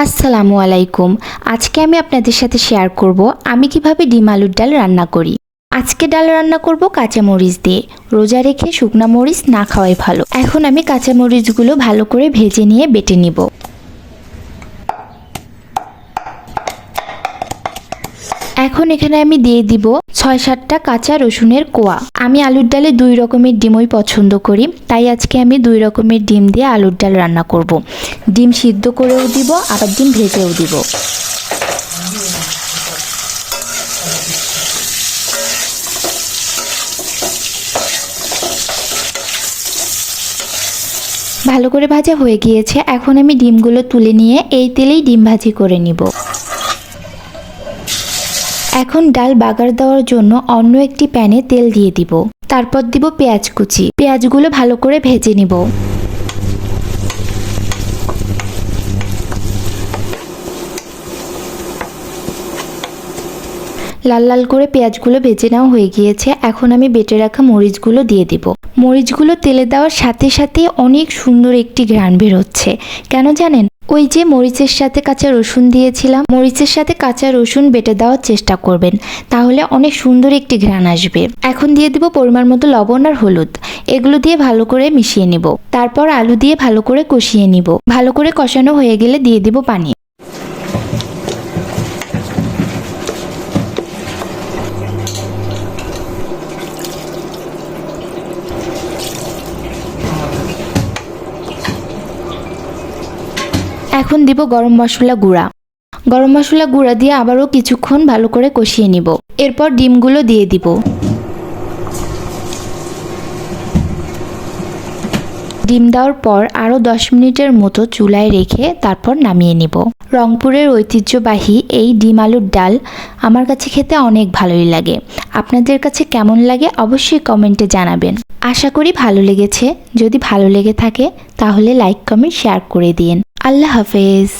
আসসালামু আলাইকুম। আজকে আমি আপনাদের সাথে শেয়ার করব আমি কিভাবে ডিম আলুর ডাল রান্না করি। আজকে ডাল রান্না করব কাঁচা মরিচ দিয়ে। রোজা রেখে শুকনা মরিচ না খাওয়াই ভালো। এখন আমি কাঁচা মরিচগুলো ভালো করে ভেজে নিয়ে বেটে নিব। এখন এখানে আমি দিয়ে দিব ৬-৭টা কাঁচা রসুনের কোয়া। আমি আলুর ডালে ২ রকমের ডিমই পছন্দ করি, তাই আজকে আমি ২ রকমের ডিম দিয়ে আলুর ডাল রান্না করব। ডিম সিদ্ধ করেও দিব, আবার ডিম ভেজেও দিব। ভালো করে ভাজা হয়ে গিয়েছে। এখন আমি ডিমগুলো তুলে নিয়ে এই তেলেই ডিম ভাজি করে নিব। এখন ডাল বাগার দেওয়ার জন্য অন্য একটি প্যানে তেল দিয়ে দিব। তারপর দিব পেঁয়াজ কুচি। পেঁয়াজগুলো ভালো করে ভেজে নিব। লাল লাল করে পেঁয়াজগুলো ভেজে নেওয়া হয়ে গিয়েছে। এখন আমি বেটে রাখা মরিচগুলো দিয়ে দিব। মরিচগুলো তেলে দেওয়ার সাথে সাথে অনেক সুন্দর একটি ঘ্রাণ বের হচ্ছে। কেন জানেন? ওই যে মরিচের সাথে কাঁচা রসুন দিয়েছিলাম, মরিচের সাথে কাঁচা রসুন বেটে দেওয়ার চেষ্টা করবেন, তাহলে অনেক সুন্দর একটি ঘ্রাণ আসবে। এখন দিয়ে দিব পরিমাণ মতো লবণ আর হলুদ। এগুলো দিয়ে ভালো করে মিশিয়ে নিব। তারপর আলু দিয়ে ভালো করে কষিয়ে নিব। ভালো করে কষানো হয়ে গেলে দিয়ে দিব পানি। এখন দিব গরম মশলা গুঁড়া। গরম মশলা গুঁড়া দিয়ে আবারও কিছুক্ষণ ভালো করে কষিয়ে নিব। এরপর ডিমগুলো দিয়ে দিব। ডিম দেওয়ার পর আরও 10 মিনিটের মতো চুলায় রেখে তারপর নামিয়ে নিব। রংপুরের ঐতিহ্যবাহী এই ডিম আলুর ডাল আমার কাছে খেতে অনেক ভালোই লাগে। আপনাদের কাছে কেমন লাগে অবশ্যই কমেন্টে জানাবেন। আশা করি ভালো লেগেছে। যদি ভালো লেগে থাকে তাহলে লাইক কমেন্ট শেয়ার করে দিন। আল্লাহ হাফেজ।